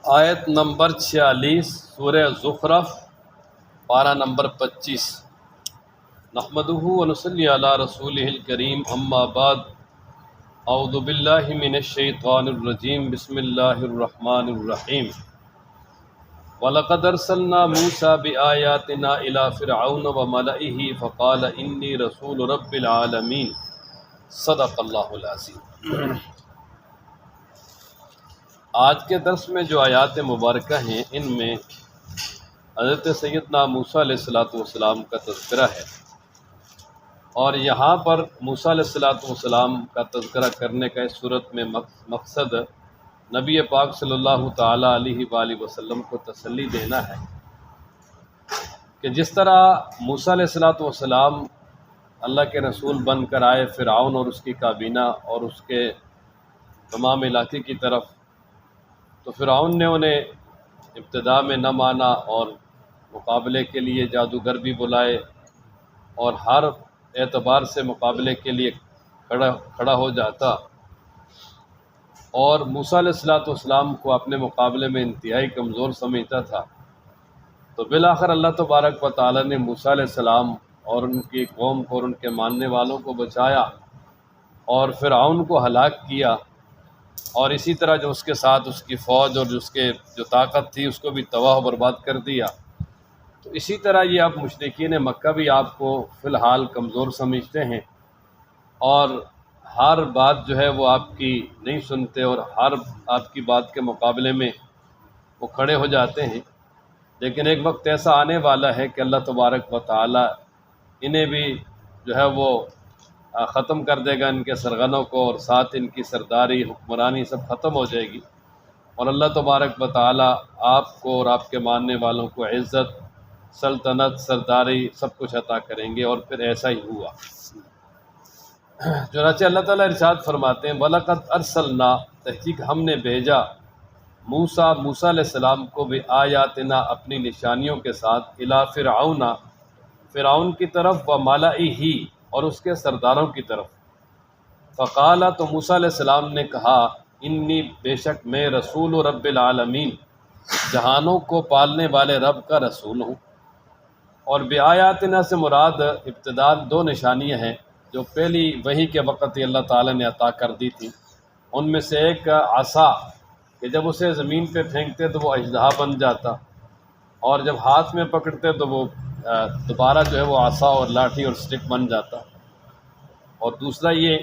آیت نمبر 46 سورہ زخرف پارہ نمبر 25۔ نحمدہ ونصلی علی رسولہ الکریم، اما بعد، اعوذ باللہ من الشیطان الرجیم، بسم اللہ الرحمن الرحیم۔ وَلَقَدْ أَرْسَلْنَا مُوسَىٰ بِآيَاتِنَا إِلَىٰ فِرْعَوْنَ وَمَلَئِهِ فَقَالَ إِنِّي رَسُولُ رَبِّ الْعَالَمِينَ۔ صدق اللہ العظیم۔ آج کے درس میں جو آیات مبارکہ ہیں ان میں حضرت سیدنا موسیٰ علیہ السلام کا تذکرہ ہے، اور یہاں پر موسیٰ علیہ السلام کا تذکرہ کرنے کا اس صورت میں مقصد نبی پاک صلی اللہ تعالیٰ علیہ وآلہ وسلم کو تسلی دینا ہے کہ جس طرح موسیٰ علیہ السلام اللہ کے رسول بن کر آئے فرعون اور اس کی کابینہ اور اس کے تمام علاقے کی طرف، تو فرعون نے انہیں ابتدا میں نہ مانا اور مقابلے کے لیے جادوگر بھی بلائے اور ہر اعتبار سے مقابلے کے لیے کھڑا ہو جاتا، اور موسیٰ علیہ السلام کو اپنے مقابلے میں انتہائی کمزور سمجھتا تھا۔ تو بالآخر اللہ تبارک و تعالیٰ نے موسیٰ علیہ السلام اور ان کی قوم کو اور ان کے ماننے والوں کو بچایا اور فرعون کو ہلاک کیا، اور اسی طرح جو اس کے ساتھ اس کی فوج اور اس کے جو طاقت تھی اس کو بھی تباہ و برباد کر دیا۔ تو اسی طرح یہ اب مشرکین مکہ بھی آپ کو فی الحال کمزور سمجھتے ہیں اور ہر بات جو ہے وہ آپ کی نہیں سنتے اور ہر آپ کی بات کے مقابلے میں وہ کھڑے ہو جاتے ہیں، لیکن ایک وقت ایسا آنے والا ہے کہ اللہ تبارک و تعالی انہیں بھی جو ہے وہ ختم کر دے گا، ان کے سرغنوں کو، اور ساتھ ان کی سرداری حکمرانی سب ختم ہو جائے گی، اور اللہ تبارک و تعالی آپ کو اور آپ کے ماننے والوں کو عزت، سلطنت، سرداری سب کچھ عطا کریں گے، اور پھر ایسا ہی ہوا۔ چنانچہ اللہ تعالیٰ ارشاد فرماتے ہیں وَلَقَدْ أَرْسَلْنَا، تحقیق ہم نے بھیجا موسیٰ علیہ السلام کو بِآیاتنا، اپنی نشانیوں کے ساتھ، اِلیٰ فرعون، فرعون کی طرف، وَمَلَئِهِ، اور اس کے سرداروں کی طرف۔ فقال، تو موسیٰ علیہ السلام نے کہا، انی، بے شک میں رسول رب العالمین، جہانوں کو پالنے والے رب کا رسول ہوں۔ اور بآیاتنا سے مراد ابتدا دو نشانیاں ہیں جو پہلی وحی کے وقت ہی اللہ تعالیٰ نے عطا کر دی تھی۔ ان میں سے ایک عصا، کہ جب اسے زمین پہ پھینکتے تو وہ اژدہا بن جاتا، اور جب ہاتھ میں پکڑتے تو وہ دوبارہ جو ہے وہ عصا اور لاٹھی اور سٹک بن جاتا۔ اور دوسرا یہ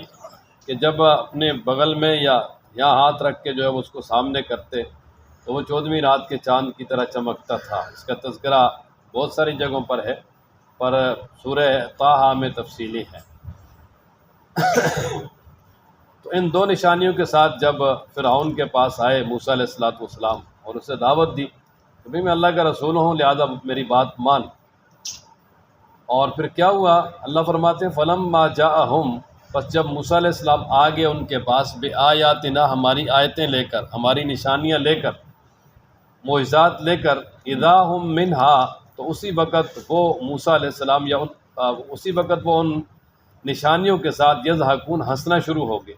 کہ جب اپنے بغل میں یا یہاں ہاتھ رکھ کے جو ہے وہ اس کو سامنے کرتے تو وہ 14ویں رات کے چاند کی طرح چمکتا تھا۔ اس کا تذکرہ بہت ساری جگہوں پر ہے، پر سورہ طٰہٰ میں تفصیلی ہے۔ تو ان دو نشانیوں کے ساتھ جب فرعون کے پاس آئے موسیٰ علیہ السلام اور اسے دعوت دی کہ بھئی میں اللہ کا رسول ہوں، لہذا میری بات مان۔ اور پھر کیا ہوا؟ اللہ فرماتے ہیں فَلَمَّا جَاءَهُمْ، پس جب موسیٰ علیہ السلام آگے ان کے پاس بِآیاتنا، ہماری آیتیں لے کر، ہماری نشانیاں لے کر، معجزات لے کر، اِذَا هُم مِنْهَا، تو اسی وقت وہ موسیٰ علیہ السلام یا اسی وقت وہ ان نشانیوں کے ساتھ یضحکون، ہنسنا شروع ہو گئے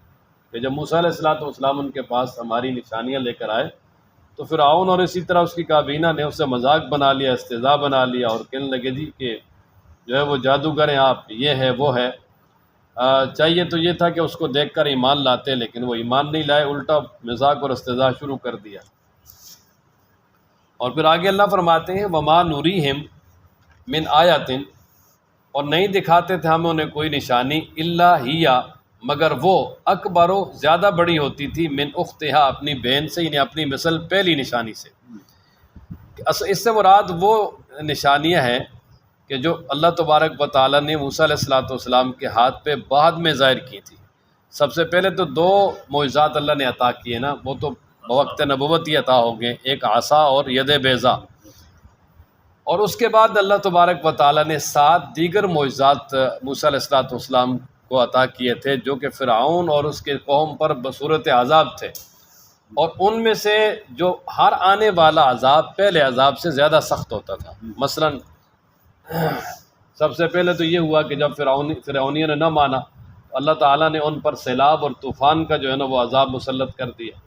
کہ جب موسیٰ علیہ السلام ان کے پاس ہماری نشانیاں لے کر آئے تو فرعون اور اسی طرح اس کی کابینہ نے اسے مذاق بنا لیا، استہزاء بنا لیا، اور کہنے لگے جی کہ جو ہے وہ جادوگر ہیں آپ، یہ ہے وہ ہے۔ چاہیے تو یہ تھا کہ اس کو دیکھ کر ایمان لاتے، لیکن وہ ایمان نہیں لائے، الٹا مذاق اور استہزاء شروع کر دیا۔ اور پھر آگے اللہ فرماتے ہیں وَمَا نُرِيهِمْ مِنْ آیَاتٍ، اور نہیں دکھاتے تھے ہم انہیں کوئی نشانی، اِلَّا ہِیَ، مگر وہ، اکبرو، زیادہ بڑی ہوتی تھی، من اختہا، اپنی بہن سے، یعنی اپنی مثل پہلی نشانی سے۔ اس سے مراد وہ نشانیاں ہیں کہ جو اللہ تبارک و تعالیٰ نے موسیٰ علیہ السلام کے ہاتھ پہ بعد میں ظاہر کی تھی۔ سب سے پہلے تو دو معجزات اللہ نے عطا کیے نا، وہ تو بوقت نبوت ہی عطا ہو گئے، ایک عصا اور ید بیضا، اور اس کے بعد اللہ تبارک و تعالیٰ نے 7 دیگر معجزات موسیٰ علیہ السلام کو عطا کیے تھے، جو کہ فرعون اور اس کے قوم پر بصورت عذاب تھے، اور ان میں سے جو ہر آنے والا عذاب پہلے عذاب سے زیادہ سخت ہوتا تھا۔ مثلا سب سے پہلے تو یہ ہوا کہ جب فرعونیوں نے نہ مانا، اللہ تعالیٰ نے ان پر سیلاب اور طوفان کا جو ہے نا وہ عذاب مسلط کر دیا،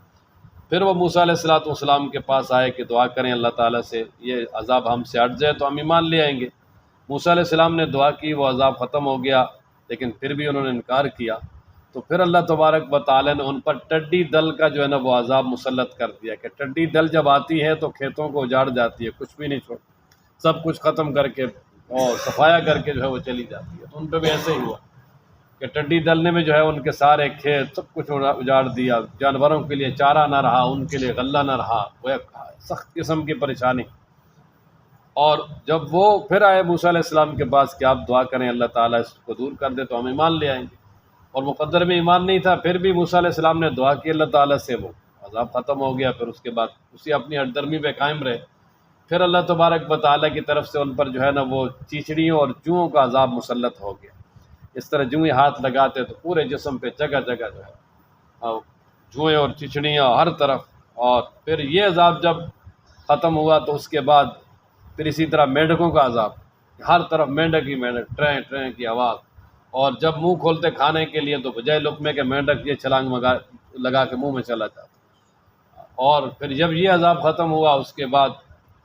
پھر وہ موسیٰ علیہ السلام کے پاس آئے کہ دعا کریں اللہ تعالیٰ سے یہ عذاب ہم سے ہٹ جائے تو ہم ایمان لے آئیں گے۔ موسیٰ علیہ السلام نے دعا کی، وہ عذاب ختم ہو گیا، لیکن پھر بھی انہوں نے انکار کیا، تو پھر اللہ تبارک و تعالیٰ نے ان پر ٹڈی دل کا جو ہے نا وہ عذاب مسلط کر دیا کہ ٹڈی دل جب آتی ہے تو کھیتوں کو اجاڑ جاتی ہے، کچھ بھی نہیں چھوڑ، سب کچھ ختم کر کے اور صفایا کر کے جو ہے وہ چلی جاتی ہے۔ تو ان پہ بھی ایسے ہی ہوا کہ ٹڈی دل نے بھی جو ہے ان کے سارے کھیت سب کچھ اجاڑ دیا، جانوروں کے لیے چارہ نہ رہا، ان کے لیے غلہ نہ رہا، وہ ایک سخت قسم کی پریشانی۔ اور جب وہ پھر آئے موسیٰ علیہ السلام کے پاس کہ آپ دعا کریں اللہ تعالیٰ اس کو دور کر دے تو ہم ایمان لے آئیں گے، اور مقدر میں ایمان نہیں تھا، پھر بھی موسیٰ علیہ السلام نے دعا کی اللہ تعالیٰ سے، وہ عذاب ختم ہو گیا۔ پھر اس کے بعد اسی اپنی ہٹ درمی پہ قائم رہے۔ پھر اللہ تبارک و تعالیٰ کی طرف سے ان پر جو ہے نا وہ چیچڑیوں اور جوؤں کا عذاب مسلط ہو گیا۔ اس طرح جوئیں ہاتھ لگاتے تو پورے جسم پہ جگہ جگہ جو ہے جوئیں اور چچڑیاں ہر طرف۔ اور پھر یہ عذاب جب ختم ہوا تو اس کے بعد پھر اسی طرح مینڈکوں کا عذاب، ہر طرف مینڈک ہی مینڈک، ٹریں ٹریں کی آواز، اور جب منہ کھولتے کھانے کے لیے تو بجائے لقمے کے مینڈک یہ چھلانگ لگا کے منہ میں چلا جاتا۔ اور پھر جب یہ عذاب ختم ہوا اس کے بعد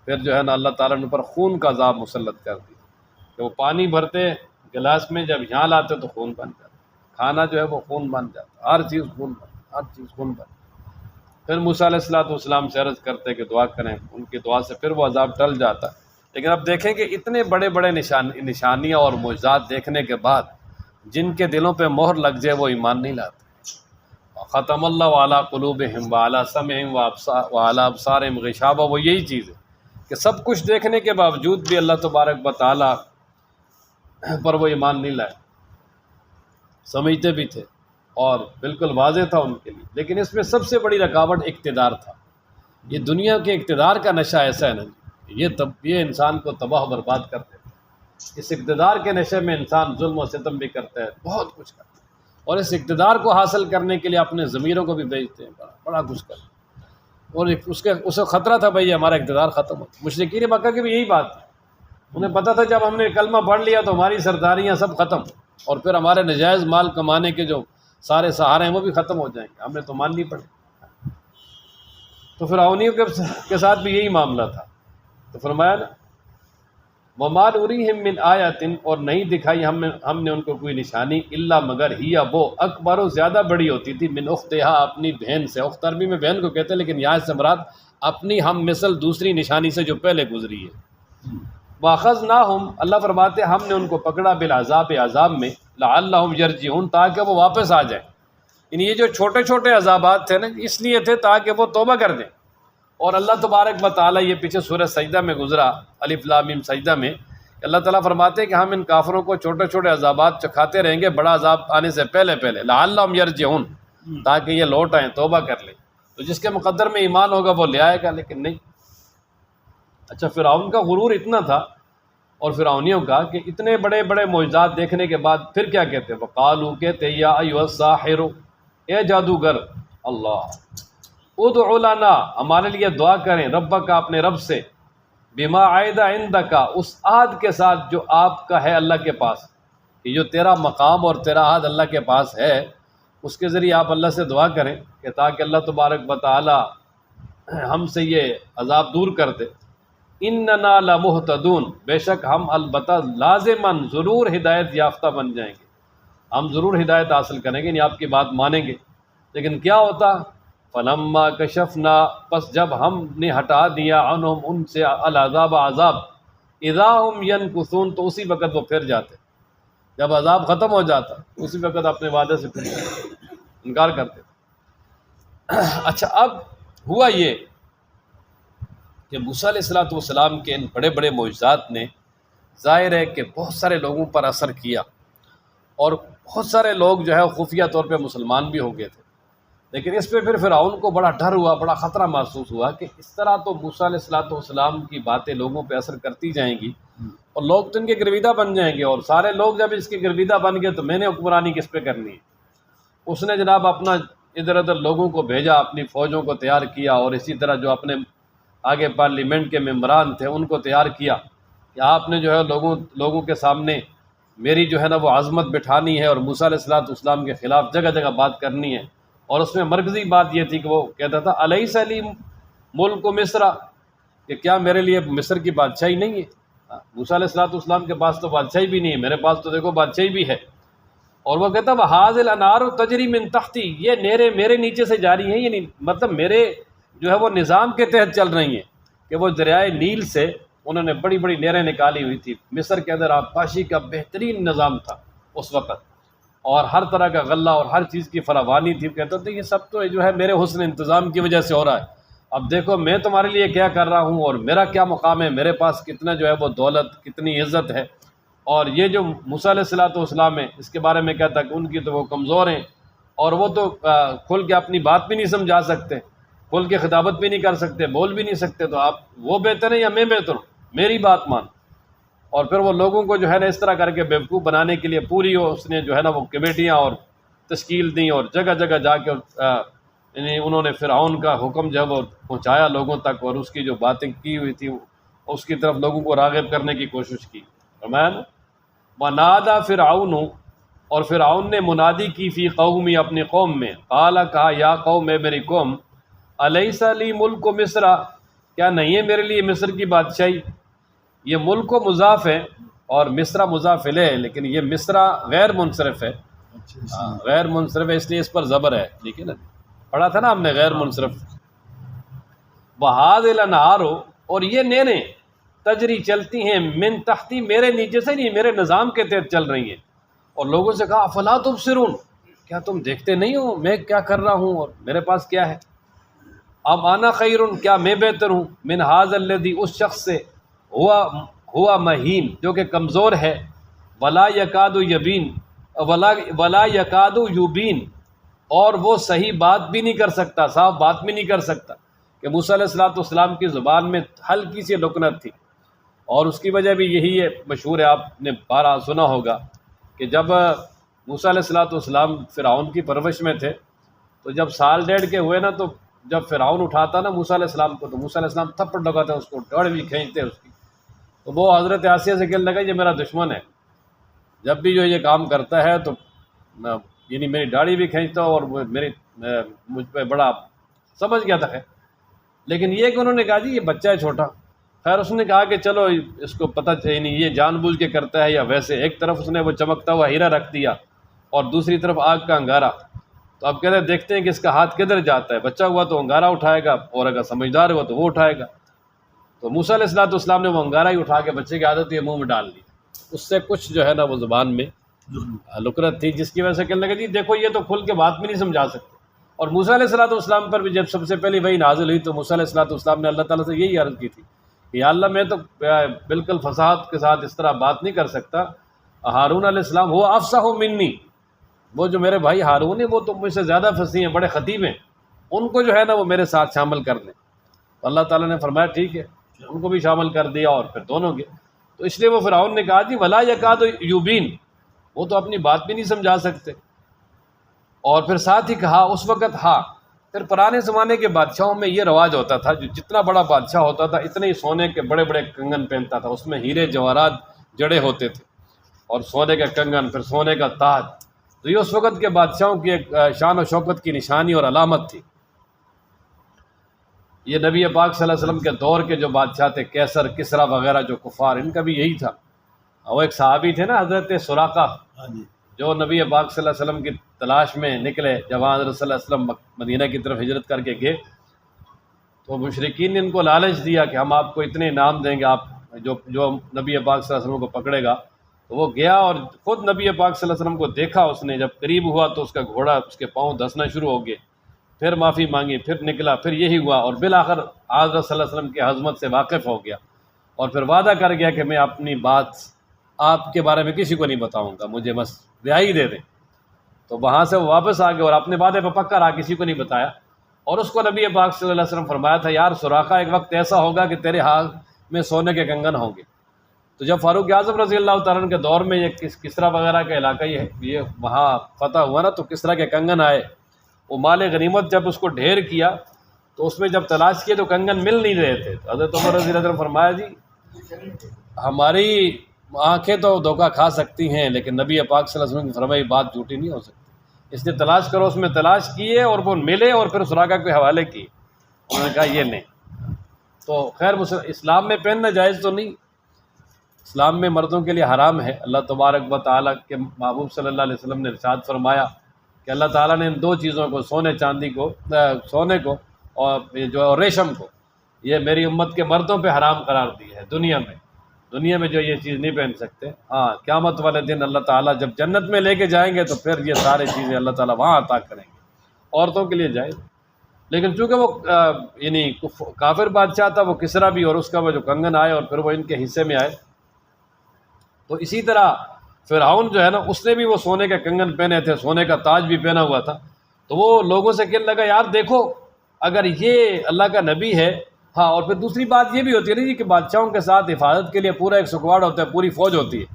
پھر جو ہے نا اللہ تعالیٰ نے ان پر خون کا عذاب مسلط کر دیا کہ وہ پانی بھرتے گلاس میں، جب یہاں لاتے تو خون بن جاتا، کھانا جو ہے وہ خون بن جاتا، ہر چیز خون بن، ہر چیز خون بن۔ پھر موسیٰ علیہ السلام سے عرض کرتے کہ دعا کریں، ان کی دعا سے پھر وہ عذاب ٹل جاتا۔ لیکن اب دیکھیں کہ اتنے بڑے بڑے نشانیاں اور معجزات دیکھنے کے بعد جن کے دلوں پہ مہر لگ جائے وہ ایمان نہیں لاتے۔ ختم اللہ علی قلوبہم وعلی سمعہم وعلی ابصارہم غشاوہ، وہ یہی چیز ہے کہ سب کچھ دیکھنے کے باوجود بھی اللہ تبارک و تعالیٰ پر وہ ایمان نہیں لائے، سمجھتے بھی تھے اور بالکل واضح تھا ان کے لیے، لیکن اس میں سب سے بڑی رکاوٹ اقتدار تھا۔ یہ دنیا کے اقتدار کا نشہ ایسا ہے نا، یہ انسان کو تباہ و برباد کرتے ہیں۔ اس اقتدار کے نشے میں انسان ظلم و ستم بھی کرتا ہے، بہت کچھ کرتا ہے، اور اس اقتدار کو حاصل کرنے کے لیے اپنے ضمیروں کو بھی بیچتے ہیں، بڑا کچھ کرتے ہیں۔ اور اسے خطرہ تھا بھائی ہمارا اقتدار ختم ہو۔ مشرکین مکہ کی بھی یہی بات ہے، انہیں پتہ تھا جب ہم نے کلمہ پڑھ لیا تو ہماری سرداریاں سب ختم، اور پھر ہمارے نجائز مال کمانے کے جو سارے سہارے ہیں وہ بھی ختم ہو جائیں گے، ہم نے تو ماننی پڑے۔ تو فرعونیوں کے ساتھ بھی یہی معاملہ تھا۔ تو فرمایا نا وَمَا نُرِيهِم مِّنْ آیَةٍ، اور نہیں دکھائی ہم نے ان کو کوئی نشانی، الا مگر ہی وہ اکبر و زیادہ بڑی ہوتی تھی، من اختہا اپنی بہن سے۔ اخت عربی میں بہن کو کہتے ہیں، لیکن یہاں سے مراد اپنی ہم مثل دوسری نشانی سے جو پہلے گزری ہے۔ وَأَخَذْنَاهُمْ، اللہ فرماتے ہیں ہم نے ان کو پکڑا بالعذاب، عذاب میں، لَعَلَّهُمْ يَرْجِعُونَ، تاکہ وہ واپس آ جائیں۔ یعنی یہ جو چھوٹے چھوٹے عذابات تھے نا اس لیے تھے تاکہ وہ توبہ کر دیں۔ اور اللہ تبارک و تعالیٰ، یہ پیچھے سورہ سجدہ میں گزرا، الف لام میم سجدہ میں، کہ اللہ تعالیٰ فرماتے ہیں کہ ہم ان کافروں کو چھوٹے چھوٹے عذابات چکھاتے رہیں گے بڑا عذاب آنے سے پہلے پہلے، لعلہم یرجعون، تاکہ یہ لوٹ آئیں، توبہ کر لیں۔ تو جس کے مقدر میں ایمان ہوگا وہ لے آئے گا، لیکن نہیں۔ اچھا، فرعون کا غرور اتنا تھا اور فرعونیوں کا کہ اتنے بڑے بڑے معجزات دیکھنے کے بعد پھر کیا کہتے ہیں؟ وقالوا، کہتے یا ایھا الساحر، اے جادوگر، اللہ ادع لنا، ہمارے لیے دعا کریں، ربک، اپنے رب سے، بما عہد عندک، اس عہد کے ساتھ جو آپ کا ہے اللہ کے پاس، کہ جو تیرا مقام اور تیرا عہد اللہ کے پاس ہے اس کے ذریعے آپ اللہ سے دعا کریں کہ تاکہ اللہ تبارک و تعالی ہم سے یہ عذاب دور کر دے۔ اننا لمہتدون، بے شک ہم البتہ لازماً ضرور ہدایت یافتہ بن جائیں گے، ہم ضرور ہدایت حاصل کریں گے، یعنی آپ کی بات مانیں گے۔ لیکن کیا ہوتا؟ فلما کشفنا، پس جب ہم نے ہٹا دیا، عنہم، ان سے، العذاب، عذاب، اذا ہم ینکثون، تو اسی وقت وہ پھر جاتے، جب عذاب ختم ہو جاتا اسی وقت اپنے وعدے سے پھر انکار کرتے۔ اچھا، اب ہوا یہ کہ موسیٰ علیہ السلام کے ان بڑے بڑے معجزات نے ظاہر ہے کہ بہت سارے لوگوں پر اثر کیا، اور بہت سارے لوگ جو ہے خفیہ طور پہ مسلمان بھی ہو گئے تھے۔ لیکن اس پہ پھر فرعون کو بڑا ڈر ہوا، بڑا خطرہ محسوس ہوا کہ اس طرح تو موسیٰ علیہ السلام کی باتیں لوگوں پہ اثر کرتی جائیں گی اور لوگ تو ان کے گرویدہ بن جائیں گے، اور سارے لوگ جب اس کے گرویدہ بن گئے تو میں نے حکمرانی کس پہ کرنی ہے۔ اس نے جناب اپنا ادھر ادھر لوگوں کو بھیجا، اپنی فوجوں کو تیار کیا، اور اسی طرح جو اپنے آگے پارلیمنٹ کے ممبران تھے ان کو تیار کیا کہ آپ نے جو ہے لوگوں کے سامنے میری جو ہے نا وہ عظمت بٹھانی ہے، اور موسیٰ علیہ السلام کے خلاف جگہ جگہ بات کرنی ہے، اور اس میں مرکزی بات یہ تھی کہ وہ کہتا تھا الیس لی ملک مصر، کہ کیا میرے لیے مصر کی بادشاہی نہیں ہے؟ موسیٰ علیہ السلام کے پاس تو بادشاہی بھی نہیں ہے، میرے پاس تو دیکھو بادشاہی بھی ہے۔ اور وہ کہتا وہاذ الانہار تجری من تحتی، یہ نہریں میرے نیچے سے جاری ہیں، یعنی مطلب میرے جو ہے وہ نظام کے تحت چل رہی ہیں، کہ وہ دریائے نیل سے انہوں نے بڑی بڑی نہریں نکالی ہوئی تھی۔ مصر کے اندر آبپاشی کا بہترین نظام تھا اس وقت، اور ہر طرح کا غلہ اور ہر چیز کی فراوانی تھی۔ کہتے تھے یہ سب تو جو ہے میرے حسن انتظام کی وجہ سے ہو رہا ہے، اب دیکھو میں تمہارے لیے کیا کر رہا ہوں، اور میرا کیا مقام ہے، میرے پاس کتنا جو ہے وہ دولت، کتنی عزت ہے۔ اور یہ جو موسیٰ علیہ السلام ہے، اس کے بارے میں کہتا کہ ان کی تو وہ کمزور ہیں، اور وہ تو کھل کے اپنی بات بھی نہیں سمجھا سکتے، کھل کے خطابت بھی نہیں کر سکتے، بول بھی نہیں سکتے، تو آپ وہ بہتر ہیں یا میں بہتر ہوں؟ میری بات مان۔ اور پھر وہ لوگوں کو جو ہے نا اس طرح کر کے بیوقوف بنانے کے لیے پوری اس نے جو ہے نا وہ کمیٹیاں اور تشکیل دیں، اور جگہ جگہ جا کے یعنی انہوں نے فرعون کا حکم جو ہے وہ پہنچایا لوگوں تک، اور اس کی جو باتیں کی ہوئی تھی اس کی طرف لوگوں کو راغب کرنے کی کوشش کی۔ فرمایا وَنَادَى فِرْعَوْنُ، اور فرعون نے منادی کی فی قومی، اپنی قوم میں، قال، کہا یا قوم، میں میری قوم، الیس لی ملک مصر، کیا نہیں ہے میرے لیے مصر کی بادشاہی؟ یہ ملک و مضاف ہے اور مصر مضاف الیہ ہے، لیکن یہ مصر غیر منصرف ہے، غیر منصرف ہے، اس لیے اس پر زبر ہے، ٹھیک ہے نا، پڑھا تھا نا ہم نے غیر منصرف۔ وہاذ الانہار، اور یہ نہریں تجری چلتی ہیں من تحتی، میرے نیچے سے نہیں، میرے نظام کے تحت چل رہی ہیں۔ اور لوگوں سے کہا افلا تبصرون، کیا تم دیکھتے نہیں ہو میں کیا کر رہا ہوں اور میرے پاس کیا ہے؟ ام انا خیر، کیا میں بہتر ہوں، من ھذا الذی، اس شخص سے، ہوا مہین، جو کہ کمزور ہے، ولا یکاد یبین، ولا یکاد یبین، اور وہ صحیح بات بھی نہیں کر سکتا، صاف بات بھی نہیں کر سکتا، کہ موسیٰ علیہ السلام کی زبان میں ہلکی سی لکنت تھی۔ اور اس کی وجہ بھی یہی ہے، مشہور ہے، آپ نے بارہا سنا ہوگا، کہ جب موسیٰ علیہ السلام فرعون کی پرورش میں تھے، تو جب سال ڈیڑھ کے ہوئے نا، تو جب فرعون اٹھاتا نا موسیٰ علیہ السلام کو، تو موسیٰ علیہ السلام تھپڑ لگاتے اس کو، ڈاڑھ بھی کھینچتے اس کی، تو وہ حضرت آسیہ سے کہنے لگا یہ میرا دشمن ہے، جب بھی جو یہ کام کرتا ہے تو یعنی میری داڑھی بھی کھینچتا اور مجھ پہ بڑا سمجھ گیا تھا۔ لیکن یہ کہ انہوں نے کہا جی یہ بچہ ہے چھوٹا، خیر اس نے کہا کہ چلو اس کو پتہ چاہیے نہیں یہ جان بوجھ کے کرتا ہے یا ویسے، ایک طرف اس نے وہ چمکتا ہوا ہیرا رکھ دیا اور دوسری طرف آگ کا انگارہ، تو اب کہتے ہیں دیکھتے ہیں کہ اس کا ہاتھ کدھر جاتا ہے، بچہ ہوا تو انگارہ اٹھائے گا، اور اگر سمجھدار ہوا تو وہ اٹھائے گا۔ تو موسیٰ علیہ السلام نے وہ انگارہ ہی اٹھا کے بچے کی عادت یہ منہ میں ڈال لی، اس سے کچھ جو ہے نا وہ زبان میں لکنت تھی، جس کی وجہ سے کہنے لگا جی دیکھو یہ تو کھل کے بات بھی نہیں سمجھا سکتے۔ اور موسیٰ علیہ السلام پر بھی جب سب سے پہلی وحی نازل ہوئی تو موسیٰ علیہ السلام نے اللہ تعالیٰ سے یہی عرض کی تھی کہ یا اللہ میں تو بالکل فصاحت کے ساتھ اس طرح بات نہیں کر سکتا، ہارون علیہ السلام وہ افصح منی، وہ جو میرے بھائی ہارون ہیں وہ تو مجھ سے زیادہ فصیح ہیں، بڑے خطیب ہیں، ان کو جو ہے نا وہ میرے ساتھ شامل کر لیں۔ تو اللہ تعالیٰ نے فرمایا ٹھیک ہے، ان کو بھی شامل کر دیا، اور پھر دونوں کے، تو اس لیے وہ فرعون نے کہا جی ولا یکاد یبین، وہ تو اپنی بات بھی نہیں سمجھا سکتے۔ اور پھر ساتھ ہی کہا اس وقت ہاں، پھر پرانے زمانے کے بادشاہوں میں یہ رواج ہوتا تھا، جو جتنا بڑا بادشاہ ہوتا تھا اتنے ہی سونے کے بڑے بڑے کنگن پہنتا تھا، اس میں ہیرے جواہرات جڑے ہوتے تھے، اور سونے کا کنگن، پھر سونے کا تاج، تو یہ اس وقت کے بادشاہوں کی ایک شان و شوکت کی نشانی اور علامت تھی۔ یہ نبی پاک صلی اللہ علیہ وسلم کے دور کے جو بادشاہ تھے، کیسر، کسریٰ وغیرہ جو کفار، ان کا بھی یہی تھا۔ وہ ایک صحابی تھے نا حضرت سراقہ، جو نبی پاک صلی اللہ علیہ وسلم کی تلاش میں نکلے، جب حضرت صلی اللہ علیہ وسلم مدینہ کی طرف ہجرت کر کے گئے، تو مشرکین نے ان کو لالچ دیا کہ ہم آپ کو اتنے انعام دیں گے، آپ جو نبی پاک صلی اللہ علیہ وسلم کو پکڑے گا۔ تو وہ گیا اور خود نبی پاک صلی اللہ علیہ وسلم کو دیکھا اس نے، جب قریب ہوا تو اس کا گھوڑا، اس کے پاؤں دھسنا شروع ہو گئے، پھر معافی مانگی، پھر نکلا، پھر یہی ہوا، اور بالآخر حضرت صلی اللہ علیہ وسلم کی عظمت سے واقف ہو گیا، اور پھر وعدہ کر گیا کہ میں اپنی بات آپ کے بارے میں کسی کو نہیں بتاؤں گا، مجھے بس رہائی دے دیں۔ تو وہاں سے وہ واپس آ گئے اور اپنے وعدے پہ پکا رہا، کسی کو نہیں بتایا۔ اور اس کو نبی پاک صلی اللہ علیہ وسلم فرمایا تھا یار سراقہ ایک وقت ایسا ہوگا کہ تیرے ہاتھ میں سونے کے کنگن ہوں گے۔ تو جب فاروق اعظم رضی اللہ تعالیٰ عنہ کے دور میں یہ کسریٰ وغیرہ کا علاقہ یہ وہاں فتح ہوا نا، تو کسریٰ کے کنگن آئے، وہ مال غنیمت جب اس کو ڈھیر کیا تو اس میں جب تلاش کیے تو کنگن مل نہیں رہے تھے، تو حضرت عمر رضی اللہ عنہ فرمایا جی ہماری آنکھیں تو دھوکہ کھا سکتی ہیں لیکن نبی پاک صلی اللہ علیہ وسلم کی فرمائی بات جھوٹی نہیں ہو سکتی، اس نے تلاش کرو، اس میں تلاش کیے اور وہ ملے اور پھر سراقہ کے حوالے کیے. انہوں نے کہا یہ نہیں. تو خیر اسلام میں پہننا جائز تو نہیں، اسلام میں مردوں کے لیے حرام ہے. اللہ تبارک و تعالیٰ کے محبوب صلی اللہ علیہ وسلم نے ارشاد فرمایا کہ اللہ تعالیٰ نے ان دو چیزوں کو، سونے چاندی کو، سونے کو اور جو ریشم کو، یہ میری امت کے مردوں پہ حرام قرار دی ہے. دنیا میں جو یہ چیز نہیں پہن سکتے. ہاں قیامت والے دن اللہ تعالیٰ جب جنت میں لے کے جائیں گے تو پھر یہ سارے چیزیں اللہ تعالیٰ وہاں عطا کریں گے. عورتوں کے لیے جائز، لیکن چونکہ وہ یعنی کافر بادشاہ تھا وہ کسرا بھی، اور اس کا وہ جو کنگن آئے اور پھر وہ ان کے حصے میں آئے، تو اسی طرح فرعون جو ہے نا اس نے بھی وہ سونے کے کنگن پہنے تھے، سونے کا تاج بھی پہنا ہوا تھا. تو وہ لوگوں سے کہنے لگا یار دیکھو اگر یہ اللہ کا نبی ہے. ہاں اور پھر دوسری بات یہ بھی ہوتی ہے نا کہ بادشاہوں کے ساتھ حفاظت کے لیے پورا ایک سکواڈ ہوتا ہے، پوری فوج ہوتی ہے.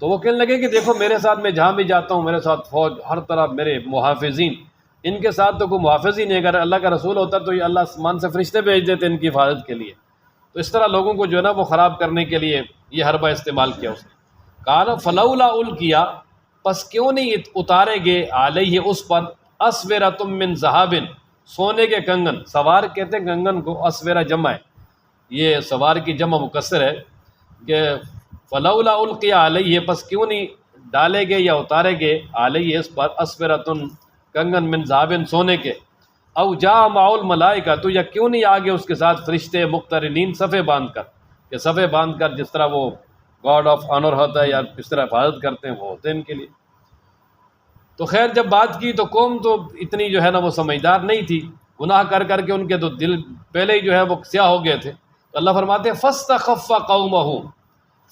تو وہ کہنے لگے کہ دیکھو میرے ساتھ میں جہاں بھی جاتا ہوں میرے ساتھ فوج، ہر طرف میرے محافظین، ان کے ساتھ تو کوئی محافظ ہی نہیں. اگر اللہ کا رسول ہوتا تو یہ اللہ آسمان سے فرشتے بھیج دیتے ان کی حفاظت کے لیے. تو اس طرح لوگوں کو جو ہے نا وہ خراب کرنے کے لیے یہ حربہ استعمال کیا اس نے. کہا نا فلولا القیا، پس کیوں نہیں اتارے گے علیہ اس پر اسورۃ من ذہب، سونے کے کنگن. سوار کہتے ہیں کنگن کو، اسورہ جمع ہے، یہ سوار کی جمع مکسر ہے. کہ فلولا القیا علیہ، پس کیوں نہیں ڈالے گے یا اتارے گے علیہ اس پر اسورۃ کنگن من ذہب، سونے کے. او جاء معه الملائکہ، تو یا کیوں نہیں آگے اس کے ساتھ فرشتے مقترنین، صفے باندھ کر، کہ صفے باندھ کر جس طرح وہ گاڈ آف آنر ہوتا ہے یا اس طرح حفاظت کرتے ہیں وہ ہوتے ہیں ان کے لیے. تو خیر جب بات کی تو قوم تو اتنی جو ہے نا وہ سمجھدار نہیں تھی، گناہ کر کر کے ان کے تو دل پہلے ہی جو ہے وہ سیاہ ہو گئے تھے. تو اللہ فرماتے ہیں فاستخف قومہ،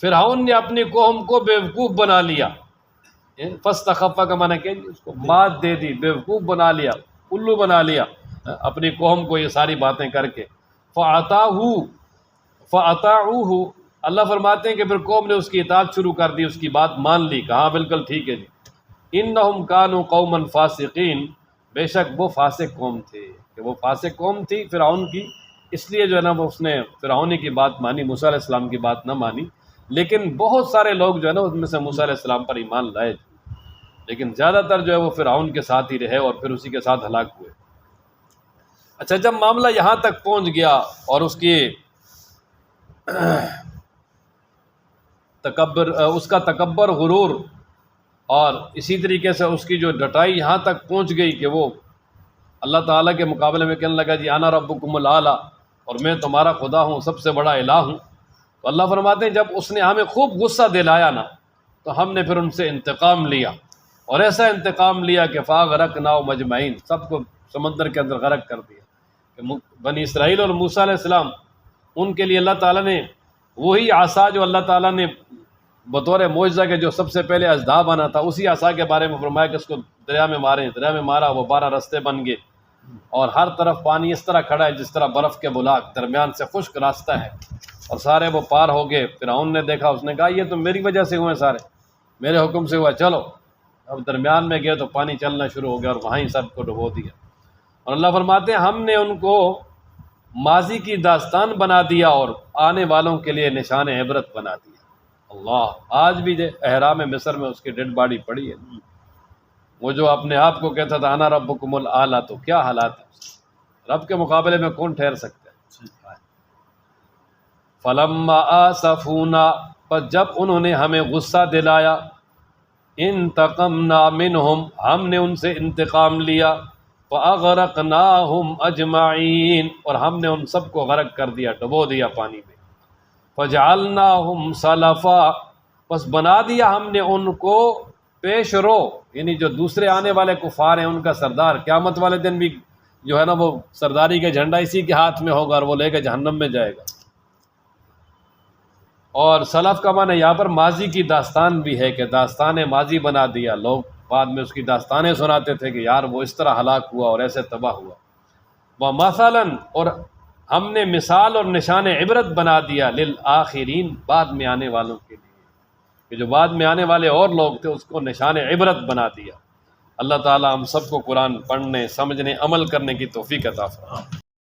فرعون نے اپنی قوم کو بیوقوف بنا لیا. فاستخف کا معنی کہ اس کو مات دے دی، بیوقوف بنا لیا، الو بنا لیا اپنی قوم کو یہ ساری باتیں کر کے. فَأَطَاعُوهُ، اللہ فرماتے ہیں کہ پھر قوم نے اس کی اطاعت شروع کر دی، اس کی بات مان لی، کہا بالکل ٹھیک ہے جی. اِنَّهُمْ كَانُوا قَوْمًا فَاسِقِينَ، بے شک وہ فاسق قوم تھے. کہ وہ فاسق قوم تھی فرعون کی، اس لیے جو ہے نا وہ اس نے فرعونی کی بات مانی، موسیٰ علیہ السلام کی بات نہ مانی. لیکن بہت سارے لوگ جو ہے نا ان میں سے موسیٰ علیہ السلام پر ایمان لائے، لیکن زیادہ تر جو ہے وہ فرعون کے ساتھ ہی رہے اور پھر اسی کے ساتھ ہلاک ہوئے. اچھا جب معاملہ یہاں تک پہنچ گیا اور اس کا تکبر، غرور، اور اسی طریقے سے اس کی جو ڈٹائی یہاں تک پہنچ گئی کہ وہ اللہ تعالیٰ کے مقابلے میں کہنے لگا جی انا ربکم الاعلی، اور میں تمہارا خدا ہوں، سب سے بڑا الہ ہوں. تو اللہ فرماتے ہیں جب اس نے ہمیں خوب غصہ دلایا نا تو ہم نے پھر ان سے انتقام لیا، اور ایسا انتقام لیا کہ فاغرقناہم اجمعین، سب کو سمندر کے اندر غرق کر دیا. کہ بنی اسرائیل اور موسیٰ علیہ السلام، ان کے لیے اللہ تعالیٰ نے وہی عصا جو اللہ تعالیٰ نے بطور معجزہ کے جو سب سے پہلے اژدھا بنا تھا، اسی عصا کے بارے میں فرمایا کہ اس کو دریا میں ماریں. دریا میں مارا، وہ 12 رستے بن گئے، اور ہر طرف پانی اس طرح کھڑا ہے جس طرح برف کے بلاک، درمیان سے خشک راستہ ہے، اور سارے وہ پار ہو گئے. فرعون نے دیکھا، اس نے کہا یہ تو میری وجہ سے ہوئے، سارے میرے حکم سے ہوا، چلو. اب درمیان میں گئے تو پانی چلنا شروع ہو گیا اور وہیں سب کو ڈبو دیا. اور اللہ فرماتے ہیں ہم نے ان کو ماضی کی داستان بنا دیا اور آنے والوں کے لیے نشان عبرت بنا دیا. اللہ آج بھی احرام مصر میں اس کی ڈیڈ باڈی پڑی ہے، وہ جو اپنے آپ کو کہتا تھا انا ربکم الاعلی، تو کیا حالات ہے، رب کے مقابلے میں کون ٹھہر سکتا ہے. فلما آسفونا، پس جب انہوں نے ہمیں غصہ دلایا، انتقمنا منہم، ہم نے ان سے انتقام لیا، فاغرقناہم اجمعین، اور ہم نے ان سب کو غرق کر دیا، ڈبو دیا پانی میں. فجعلناہم سلفا، پس بنا دیا ہم نے ان کو پیش رو، یعنی جو دوسرے آنے والے کفار ہیں ان کا سردار. قیامت والے دن بھی جو ہے نا وہ سرداری کا جھنڈا اسی کے ہاتھ میں ہوگا اور وہ لے کے جہنم میں جائے گا. اور سلف کا معنی یہاں پر ماضی کی داستان بھی ہے، کہ داستان ماضی بنا دیا. لوگ بعد میں اس کی داستانیں سناتے تھے کہ یار وہ اس طرح ہلاک ہوا اور ایسے تباہ ہوا. وَمَثَلًا، اور ہم نے مثال اور نشان عبرت بنا دیا، للآخرین، بعد میں آنے والوں کے لیے، کہ جو بعد میں آنے والے اور لوگ تھے اس کو نشان عبرت بنا دیا. اللہ تعالی ہم سب کو قرآن پڑھنے، سمجھنے، عمل کرنے کی توفیق عطا فرمائے.